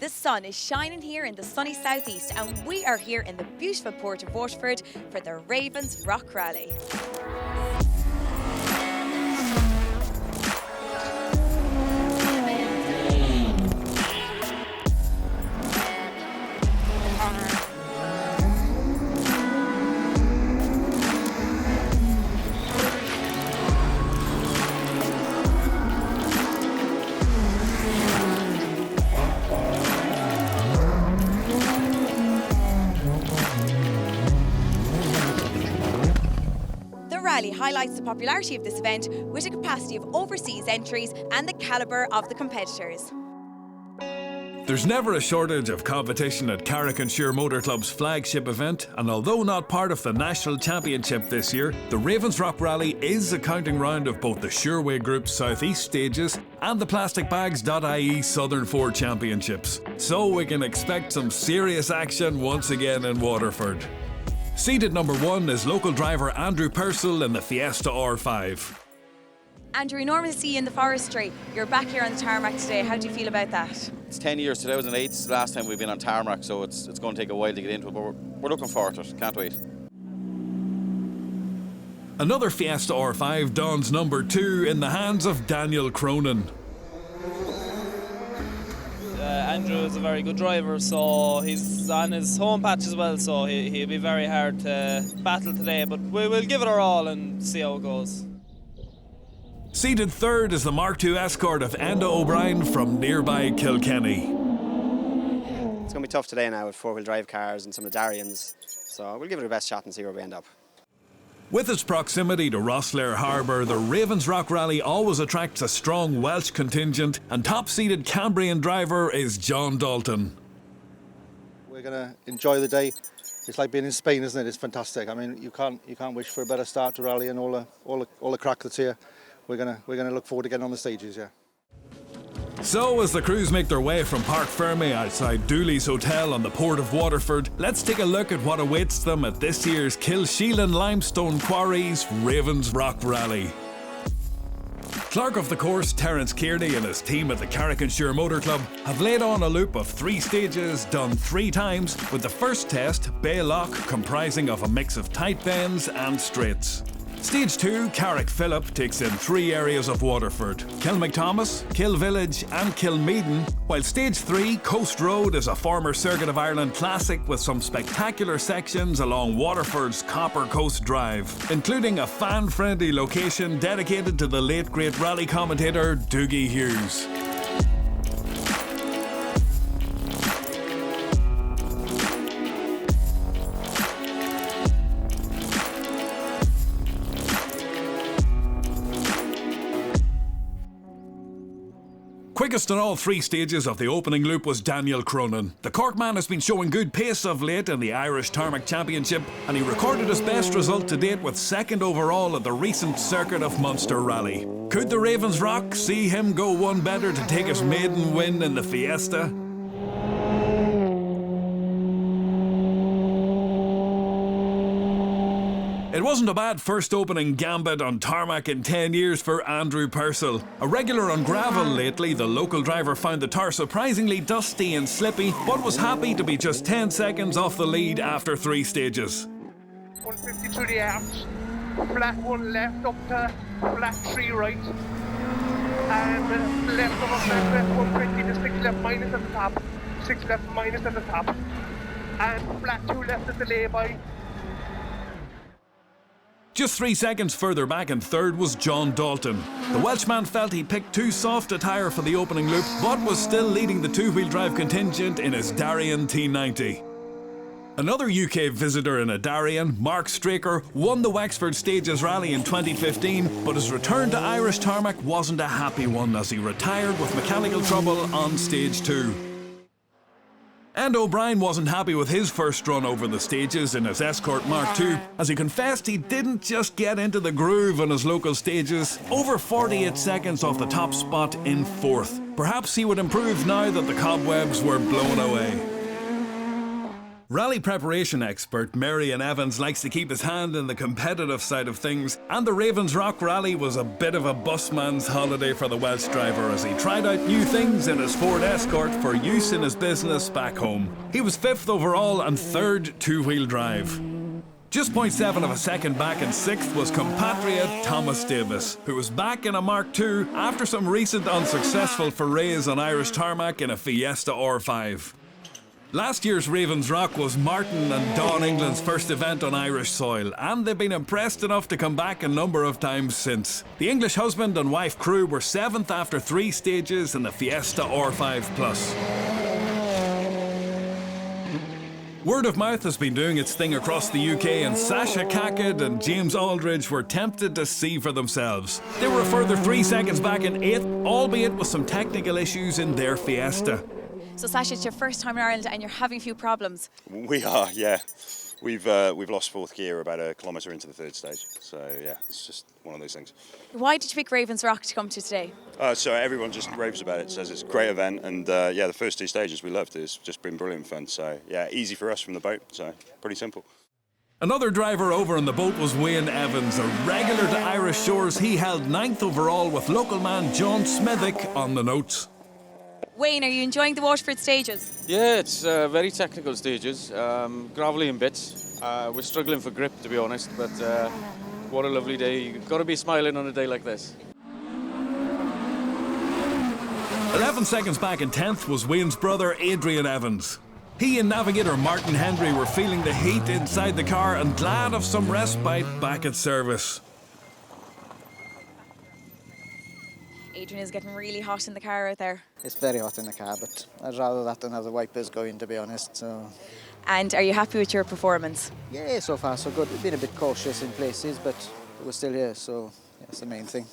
The sun is shining here in the sunny southeast, and we are here in the beautiful port of Waterford for the Ravens Rock Rally. The rally highlights the popularity of this event with a capacity of overseas entries and the calibre of the competitors. There's never a shortage of competition at Carrick-on-Suir Motor Club's flagship event, and although not part of the National Championship this year, the Ravens Rock Rally is a counting round of both the Sureway Group's South East stages and the PlasticBags.ie Southern Four Championships. So we can expect some serious action once again in Waterford. Seated number 1 is local driver Andrew Purcell in the Fiesta R5. Andrew, we normally see you in the forestry. You're back here on the tarmac today. How do you feel about that? It's 10 years, 2008 is the last time we've been on tarmac, so it's going to take a while to get into it, but we're looking forward to it. Can't wait. Another Fiesta R5 dons number 2 in the hands of Daniel Cronin. Andrew is a very good driver, so he's on his home patch as well, so he'll be very hard to battle today, but we will give it our all and see how it goes. Seated third is the Mark II Escort of Enda O'Brien from nearby Kilkenny. It's going to be tough today now with four-wheel drive cars and some of the Darians, so we'll give it our best shot and see where we end up. With its proximity to Rosslare Harbour, the Ravens Rock Rally always attracts a strong Welsh contingent, and top-seeded Cambrian driver is John Dalton. We're going to enjoy the day. It's like being in Spain, isn't it? It's fantastic. I mean, you can't wish for a better start to rally and all the crack that's here. We're gonna look forward to getting on the stages, yeah. So, as the crews make their way from Park Ferme outside Dooley's Hotel on the port of Waterford, let's take a look at what awaits them at this year's Kilsheelan Limestone Quarries Ravens Rock Rally. Clerk of the course Terence Kearney and his team at the Carrick-on-Suir Motor Club have laid on a loop of 3 stages done 3 times, with the first test, Bay Lock, comprising of a mix of tight bends and straights. Stage 2, Carrick Phillip, takes in 3 areas of Waterford: Kilmacthomas, Kilvillage and Kilmeaden, while Stage 3, Coast Road, is a former Circuit of Ireland classic with some spectacular sections along Waterford's Copper Coast Drive, including a fan-friendly location dedicated to the late great rally commentator Dougie Hughes. Quickest in all 3 stages of the opening loop was Daniel Cronin. The Cork man has been showing good pace of late in the Irish Tarmac Championship, and he recorded his best result to date with 2nd overall at the recent Circuit of Munster Rally. Could the Ravens Rock see him go one better to take his maiden win in the Fiesta? It wasn't a bad first opening gambit on tarmac in 10 years for Andrew Purcell. A regular on gravel lately, the local driver found the tar surprisingly dusty and slippy, but was happy to be just 10 seconds off the lead after 3 stages. 150 through the arch, flat 1 left up to flat 3 right, and left over flat left 120 to 6 left minus at the top, 6 left minus at the top, and flat 2 left at the lay-by. Just 3 seconds further back in third was John Dalton. The Welshman felt he picked too soft a tyre for the opening loop, but was still leading the 2-wheel drive contingent in his Darien T90. Another UK visitor in a Darien, Mark Straker, won the Wexford Stages Rally in 2015, but his return to Irish tarmac wasn't a happy one as he retired with mechanical trouble on Stage 2. And O'Brien wasn't happy with his first run over the stages in his Escort Mark II, as he confessed he didn't just get into the groove on his local stages. Over 48 seconds off the top spot in 4th. Perhaps he would improve now that the cobwebs were blown away. Rally preparation expert Marion Evans likes to keep his hand in the competitive side of things, and the Ravens Rock Rally was a bit of a busman's holiday for the Welsh driver as he tried out new things in his Ford Escort for use in his business back home. He was 5th overall and 3rd two-wheel drive. Just 0.7 of a second back in 6th was compatriot Thomas Davis, who was back in a Mark II after some recent unsuccessful forays on Irish tarmac in a Fiesta R5. Last year's Ravens Rock was Martin and Don England's first event on Irish soil, and they've been impressed enough to come back a number of times since. The English husband and wife crew were 7th after 3 stages in the Fiesta R5 Plus. Word of mouth has been doing its thing across the UK, and Sasha Cackett and James Aldridge were tempted to see for themselves. They were a further 3 seconds back in 8th, albeit with some technical issues in their Fiesta. So Sasha, it's your first time in Ireland and you're having a few problems. We are, yeah. We've lost 4th gear about a kilometre into the 3rd stage. So yeah, it's just one of those things. Why did you pick Ravens Rock to come to today? So everyone just raves about it, says it's a great event, and yeah, the first 2 stages we loved. It's just been brilliant fun. So yeah, easy for us from the boat, so pretty simple. Another driver over on the boat was Wayne Evans. A regular to Irish shores, he held 9th overall with local man John Smithick on the notes. Wayne, are you enjoying the Waterford stages? Yeah, it's very technical stages, gravelly in bits. We're struggling for grip, to be honest, but what a lovely day. You've got to be smiling on a day like this. 11 seconds back in 10th was Wayne's brother Adrian Evans. He and navigator Martin Hendry were feeling the heat inside the car and glad of some respite back at service. Adrian is getting really hot in the car out there. It's very hot in the car, but I'd rather that than have the wipers going, to be honest. So. And are you happy with your performance? Yeah, so far so good. We've been a bit cautious in places, but we're still here, so that's the main thing.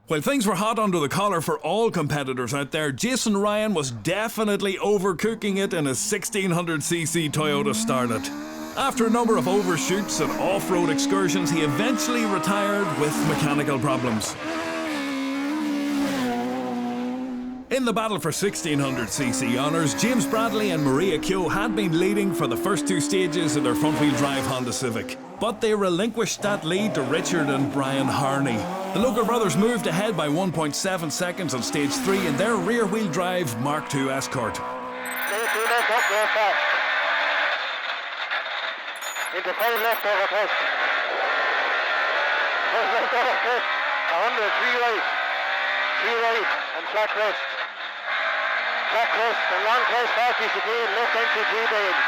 While things were hot under the collar for all competitors out there, Jason Ryan was definitely overcooking it in his 1600cc Toyota Starlet. After a number of overshoots and off-road excursions, he eventually retired with mechanical problems. In the battle for 1600cc honours, James Bradley and Maria Keogh had been leading for the first 2 stages in their front-wheel drive Honda Civic. But they relinquished that lead to Richard and Brian Harney. The local brothers moved ahead by 1.7 seconds on stage 3 in their rear-wheel drive Mark II Escort. Into 5 left over first. 1 left over first. 100, 3 right. 3 right and flat crest. Flat crest and long crest 40 chicane. Left entry 3 bales.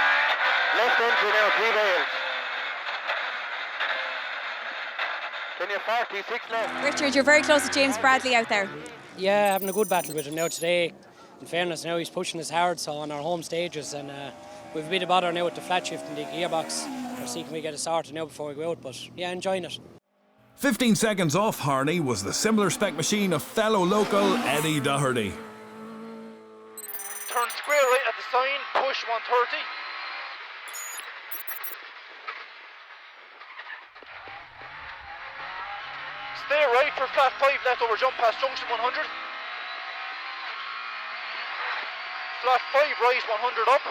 Left entry now 3 bales. Then you're 46 left. Richard, you're very close to James Bradley out there. Yeah, having a good battle with him now today. In fairness, now he's pushing us hard, so on our home stages, and we've a bit of bother now with the flat shift and the gearbox. We'll see can we get it sorted now before we go out, but yeah, enjoying it. 15 seconds off Harney was the similar spec machine of fellow local Eddie Doherty. Turn square right at the sign, push 130. Stay right for flat 5 left over jump past junction 100. Flat 5 right 100 up.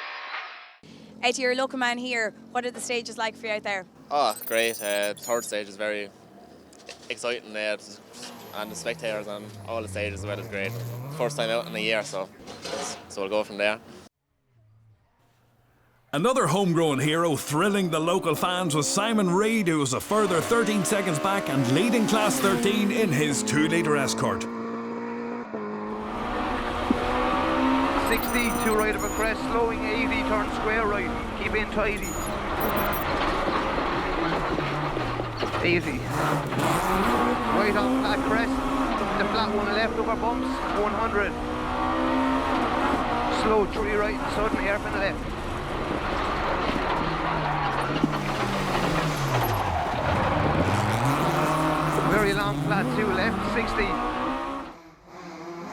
Eddie, you're a local man here. What are the stages like for you out there? Oh, great. The 3rd stage is very exciting and the spectators on all the stages as well is great. First time out in a year, so we'll go from there. Another homegrown hero thrilling the local fans was Simon Reid, who was a further 13 seconds back and leading Class 13 in his 2-litre Escort. 60, 2 right of a crest, slowing 80, turn square right, keep in tidy. 80. Right on flat crest, the flat one left over bumps, 100. Slow 3 right, sudden hairpin left. Very long flat 2 left, 60.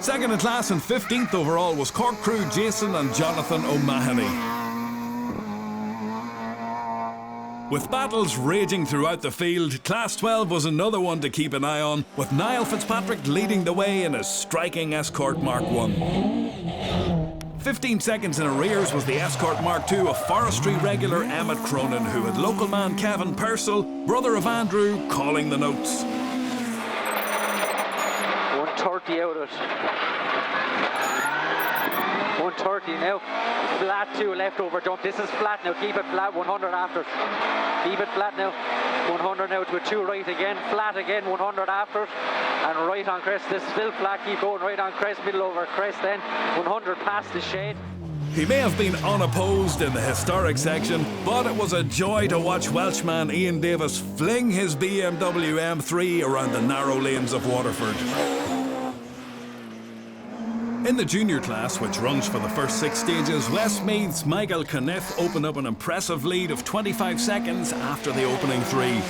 Second in class and 15th overall was Cork crew Jason and Jonathan O'Mahony. With battles raging throughout the field, Class 12 was another one to keep an eye on, with Niall Fitzpatrick leading the way in his striking Escort Mark I. 15 seconds in arrears was the Escort Mark II of forestry regular Emmett Cronin, who had local man Kevin Purcell, brother of Andrew, calling the notes. 130 out of it. 130 now. Flat 2 leftover jump. This is flat now. Keep it flat. 100 after. Keep it flat now. 100 now to a 2 right again. Flat again. 100 after. And right on crest. This is still flat. Keep going right on crest. Middle over crest then. 100 past the shade. He may have been unopposed in the historic section, but it was a joy to watch Welshman Ian Davis fling his BMW M3 around the narrow lanes of Waterford. In the junior class, which runs for the first 6 stages, Westmeath's Michael Caniff opened up an impressive lead of 25 seconds after the opening 3.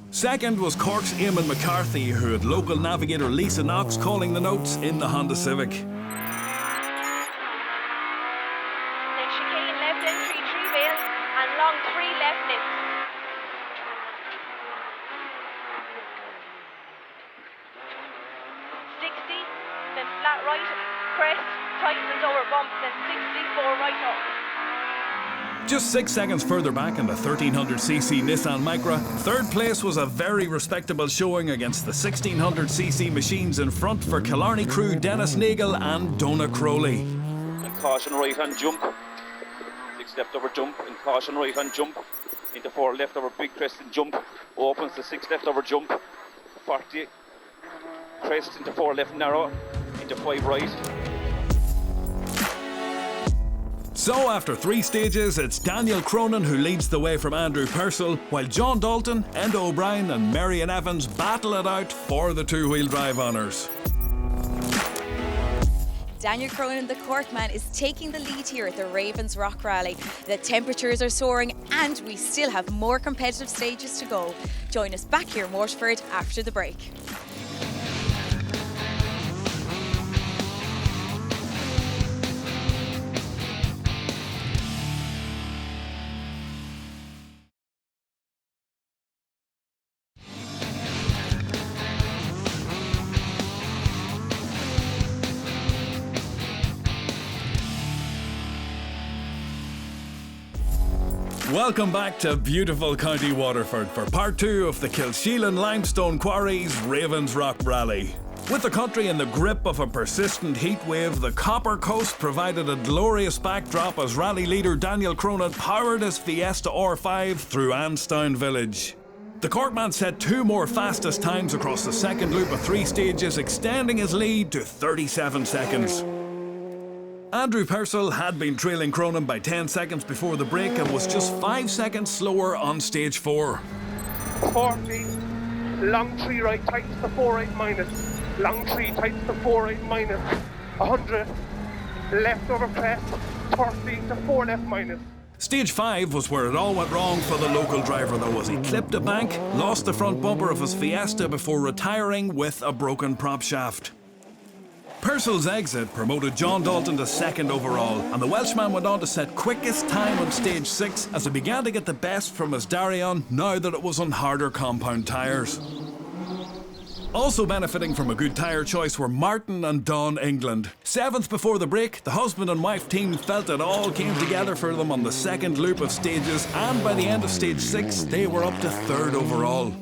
Second was Cork's Eamon McCarthy, who had local navigator Lisa Knox calling the notes in the Honda Civic. Then chicane left entry 3 bales and long 3 left nips. 60, then flat right, crest, tightens over bump, then 64 right up. Just 6 seconds further back in the 1300cc Nissan Micra, third place was a very respectable showing against the 1600cc machines in front for Killarney crew Dennis Nagel and Donna Crowley. And caution right hand jump, 6 left over jump, and caution right hand jump, into 4 left over big crest and jump, opens the 6 left over jump, 40 crest into 4 left narrow, into 5 right. So after 3 stages, it's Daniel Cronin who leads the way from Andrew Purcell, while John Dalton, Enda O'Brien and Marion Evans battle it out for the 2-wheel drive honours. Daniel Cronin, the Corkman, is taking the lead here at the Ravens Rock Rally. The temperatures are soaring and we still have more competitive stages to go. Join us back here in Waterford after the break. Welcome back to beautiful County Waterford for part 2 of the Kilsheelan Limestone Quarries Ravens Rock Rally. With the country in the grip of a persistent heat wave, the Copper Coast provided a glorious backdrop as rally leader Daniel Cronin powered his Fiesta R5 through Anstown Village. The Corkman set 2 more fastest times across the second loop of 3 stages, extending his lead to 37 seconds. Andrew Purcell had been trailing Cronin by 10 seconds before the break and was just 5 seconds slower on stage 4. 40, long 3 right, tightens the 4 right minus, long 3 tightens the 4 right minus, 100, left over crest, 30 to 4 left minus. Stage 5 was where it all went wrong for the local driver though, as he clipped a bank, lost the front bumper of his Fiesta before retiring with a broken prop shaft. Purcell's exit promoted John Dalton to 2nd overall, and the Welshman went on to set quickest time on stage 6 as he began to get the best from his Darrion now that it was on harder compound tyres. Also benefiting from a good tyre choice were Martin and Don England. 7th before the break, the husband and wife team felt it all came together for them on the second loop of stages, and by the end of stage 6 they were up to 3rd overall.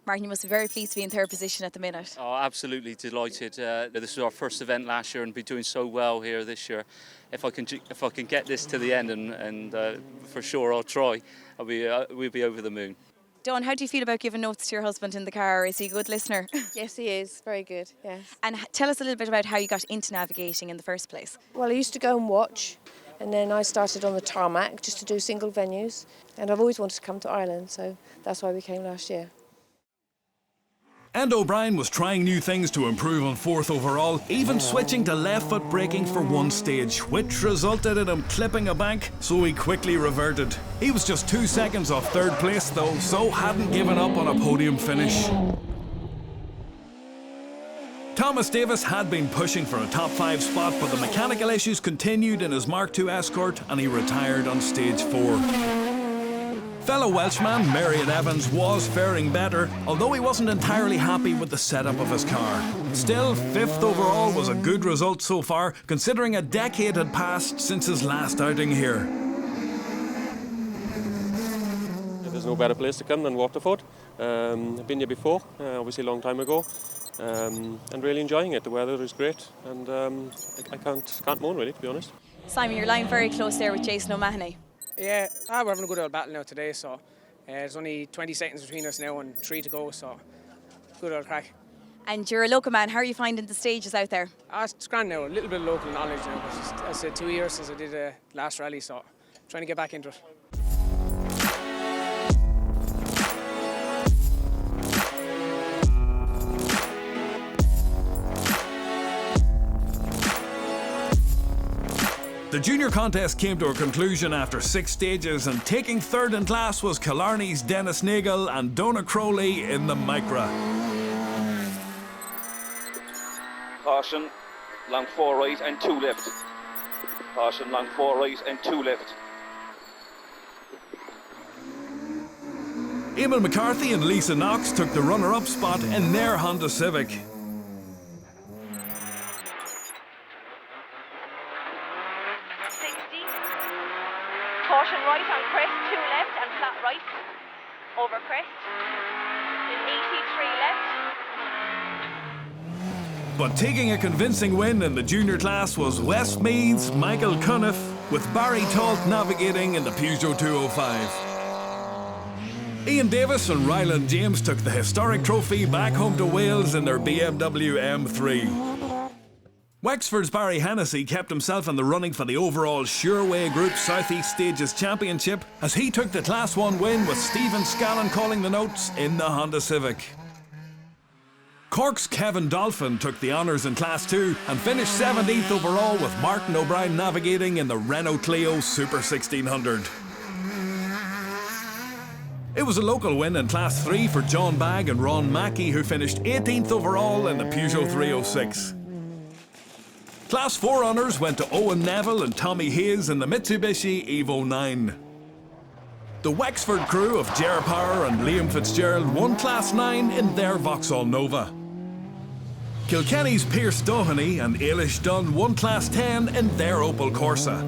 Martin, you must be very pleased to be in 3rd position at the minute. Oh, absolutely delighted. This was our first event last year and be doing so well here this year. If I can get this to the end, and for sure I'll try, we'll be over the moon. Dawn, how do you feel about giving notes to your husband in the car? Is he a good listener? Yes, he is. Very good, yes. And tell us a little bit about how you got into navigating in the first place. Well, I used to go and watch, and then I started on the tarmac just to do single venues. And I've always wanted to come to Ireland, so that's why we came last year. And O'Brien was trying new things to improve on 4th overall, even switching to left-foot braking for one stage, which resulted in him clipping a bank, so he quickly reverted. He was just 2 seconds off 3rd place though, so hadn't given up on a podium finish. Thomas Davis had been pushing for a top 5 spot, but the mechanical issues continued in his Mark II Escort and he retired on stage 4. Fellow Welshman Marion Evans was faring better, although he wasn't entirely happy with the setup of his car. Still, 5th overall was a good result so far, considering a decade had passed since his last outing here. There's no better place to come than Waterford. I've been here before, obviously a long time ago, and really enjoying it. The weather is great, and I can't moan really, to be honest. Simon, you're lying very close there with Jason O'Mahony. Yeah, we're having a good old battle now today, so there's only 20 seconds between us now and 3 to go, so good old crack. And you're a local man, how are you finding the stages out there? It's grand now, a little bit of local knowledge now, but just, as I said, 2 years since I did the last rally, so trying to get back into it. The junior contest came to a conclusion after 6 stages, and taking 3rd in class was Killarney's Dennis Nagel and Donagh Crowley in the Micra. Caution, long 4 right and 2 left. Caution, long 4 right and 2 left. Eamon McCarthy and Lisa Knox took the runner-up spot in their Honda Civic. Caution right on crest, 2 left and flat right over crest. Then 83 left. But taking a convincing win in the junior class was Westmeath's Michael Cuniff, with Barry Talt navigating in the Peugeot 205. Ian Davis and Ryland James took the historic trophy back home to Wales in their BMW M3. Wexford's Barry Hennessy kept himself in the running for the overall Sureway Group South East Stages Championship as he took the Class 1 win with Stephen Scallon calling the notes in the Honda Civic. Cork's Kevin Dolphin took the honours in Class 2 and finished 17th overall with Martin O'Brien navigating in the Renault Clio Super 1600. It was a local win in Class 3 for John Bagg and Ron Mackey, who finished 18th overall in the Peugeot 306. Class 4 honours went to Owen Neville and Tommy Hayes in the Mitsubishi Evo 9. The Wexford crew of Ger Power and Liam Fitzgerald won Class 9 in their Vauxhall Nova. Kilkenny's Pearse Doheny and Ailish Dunn won Class 10 in their Opel Corsa.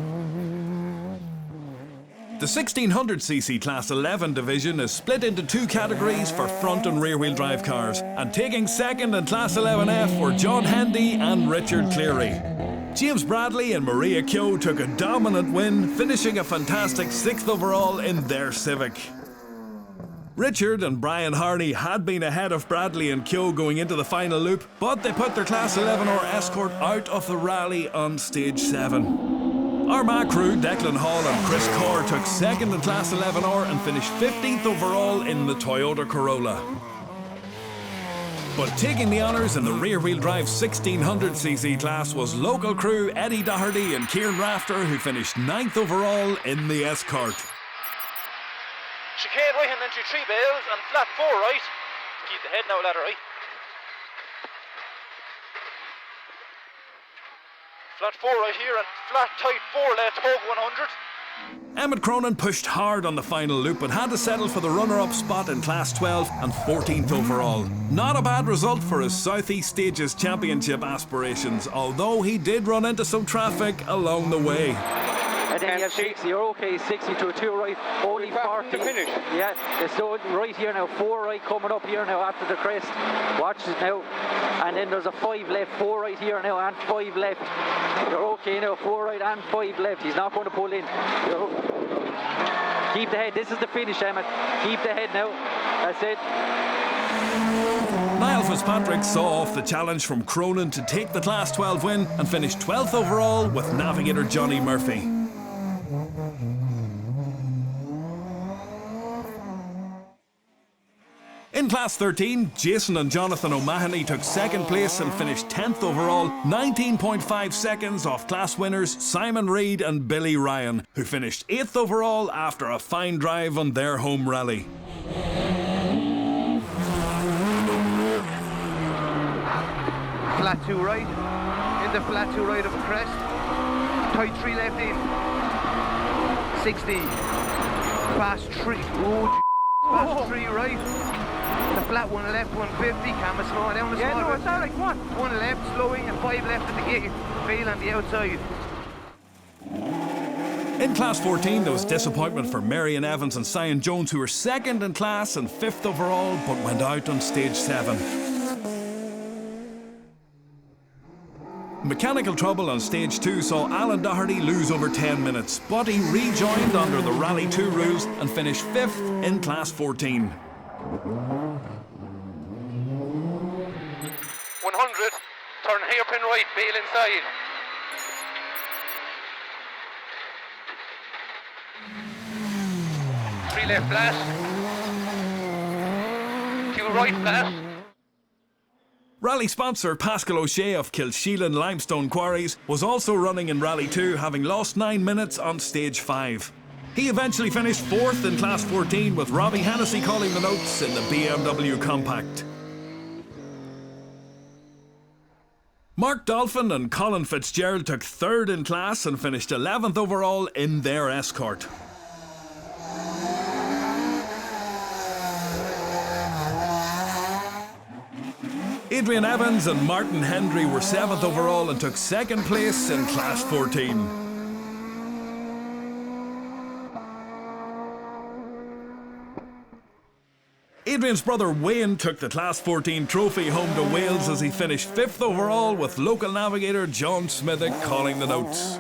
The 1600cc Class 11 division is split into 2 categories for front and rear wheel drive cars, and taking 2nd in Class 11F were John Handy and Richard Cleary. James Bradley and Maria Keogh took a dominant win, finishing a fantastic 6th overall in their Civic. Richard and Brian Harney had been ahead of Bradley and Keogh going into the final loop, but they put their Class 11R Escort out of the rally on stage 7. Armagh crew Declan Hall and Chris Corr took 2nd in Class 11R and finished 15th overall in the Toyota Corolla. But taking the honours in the rear-wheel drive 1600cc class was local crew Eddie Doherty and Kieran Rafter, who finished 9th overall in the Escort. Chicane right hand entry 3 bales and flat 4 right. Keep the head now, ladder right. Flat 4 right here and flat tight 4 left, hog 100. Emmett Cronin pushed hard on the final loop but had to settle for the runner-up spot in Class 12 and 14th overall. Not a bad result for his South East Stages Championship aspirations, although he did run into some traffic along the way. And then you have 60, you're okay, 60 to a 2 right, only 40. Finish. Yeah, it's so right here now, 4 right coming up here now after the crest. Watch it now. And then there's a 5 left, 4 right here now and 5 left. You're okay now, 4 right and 5 left. He's not going to pull in. Keep the head, this is the finish, Emmett. Keep the head now, that's it. Niall Fitzpatrick saw off the challenge from Cronin to take the Class 12 win and finish 12th overall with navigator Johnny Murphy. In Class 13, Jason and Jonathan O'Mahony took 2nd place and finished 10th overall, 19.5 seconds off class winners Simon Reid and Billy Ryan, who finished 8th overall after a fine drive on their home rally. Flat 2 right, in the flat 2 right of crest, tight 3 left in, 60, Fast 3. Oh, fast 3 right. The flat 1 left, 150. Camera slow down the small. Yeah, no, it's alright. What? 1 left, slowing, and 5 left at the gate. Fail on the outside. In Class 14, there was disappointment for Marion Evans and Cyan Jones, who were second in class and 5th overall, but went out on stage 7. Mechanical trouble on stage 2 saw Alan Doherty lose over 10 minutes, but he rejoined under the Rally 2 rules and finished 5th in Class 14. 100. Turn hairpin right, bail inside. Three left flat. 2 right flat. Rally sponsor Pascal O'Shea of Kilsheelan Limestone Quarries was also running in Rally 2, having lost 9 minutes on stage 5. He eventually finished 4th in Class 14, with Robbie Hennessy calling the notes in the BMW Compact. Mark Dolphin and Colin Fitzgerald took 3rd in class and finished 11th overall in their Escort. Adrian Evans and Martin Hendry were 7th overall and took 2nd place in Class 14. Adrian's brother Wayne took the Class 14 trophy home to Wales as he finished 5th overall, with local navigator John Smithick calling the notes.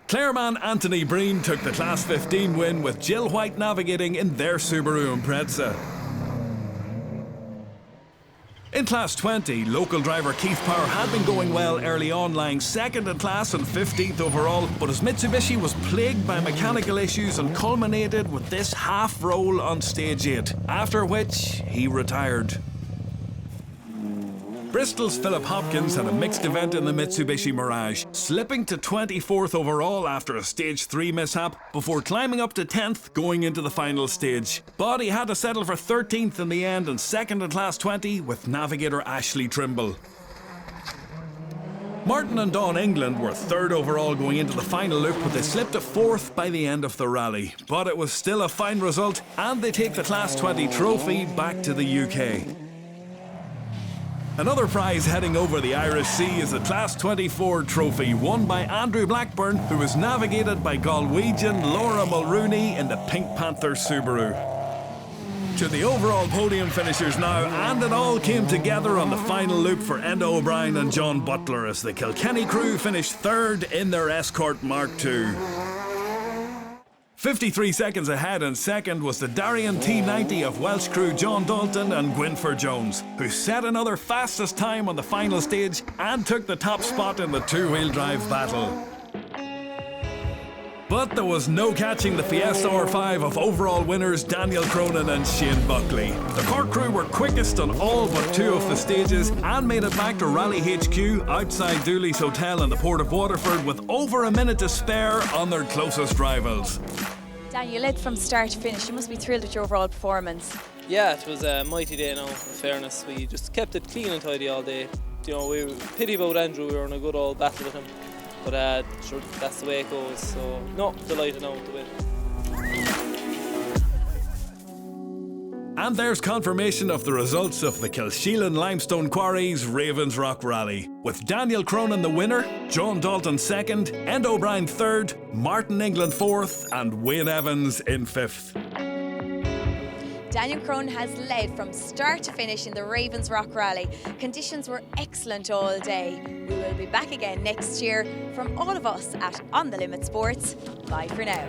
Clareman Anthony Breen took the Class 15 win, with Jill White navigating in their Subaru Impreza. In Class 20, local driver Keith Power had been going well early on, lying 2nd in class and 15th overall, but his Mitsubishi was plagued by mechanical issues and culminated with this half roll on stage 8, after which he retired. Bristol's Philip Hopkins had a mixed event in the Mitsubishi Mirage, slipping to 24th overall after a stage 3 mishap before climbing up to 10th going into the final stage. But he had to settle for 13th in the end and 2nd in Class 20 with navigator Ashley Trimble. Martin and Dawn England were 3rd overall going into the final loop, but they slipped to 4th by the end of the rally. But it was still a fine result, and they take the Class 20 trophy back to the UK. Another prize heading over the Irish Sea is the Class 24 trophy, won by Andrew Blackburn, who was navigated by Galwegian Laura Mulrooney in the Pink Panther Subaru. To the overall podium finishers now, and it all came together on the final loop for Enda O'Brien and John Butler as the Kilkenny crew finished 3rd in their Escort Mark II. 53 seconds ahead and 2nd was the Darien T90 of Welsh crew John Dalton and Gwynfor Jones, who set another fastest time on the final stage and took the top spot in the two-wheel drive battle. But there was no catching the Fiesta R5 of overall winners Daniel Cronin and Shane Buckley. The Cork crew were quickest on all but 2 of the stages and made it back to Rally HQ outside Dooley's Hotel in the Port of Waterford with over a minute to spare on their closest rivals. Daniel, you led from start to finish. You must be thrilled with your overall performance. Yeah, it was a mighty day now, in fairness. We just kept it clean and tidy all day. You know, we pity about Andrew, we were in a good old battle with him. But sure, that's the way it goes, so no, delighted now with the win. And there's confirmation of the results of the Kilsheelan Limestone Quarries Ravens Rock Rally, with Daniel Cronin the winner, John Dalton 2nd, Enda O'Brien 3rd, Martin England 4th and Wayne Evans in 5th. Daniel Cronin has led from start to finish in the Ravens Rock Rally. Conditions were excellent all day. We will be back again next year. From all of us at On The Limit Sports, bye for now.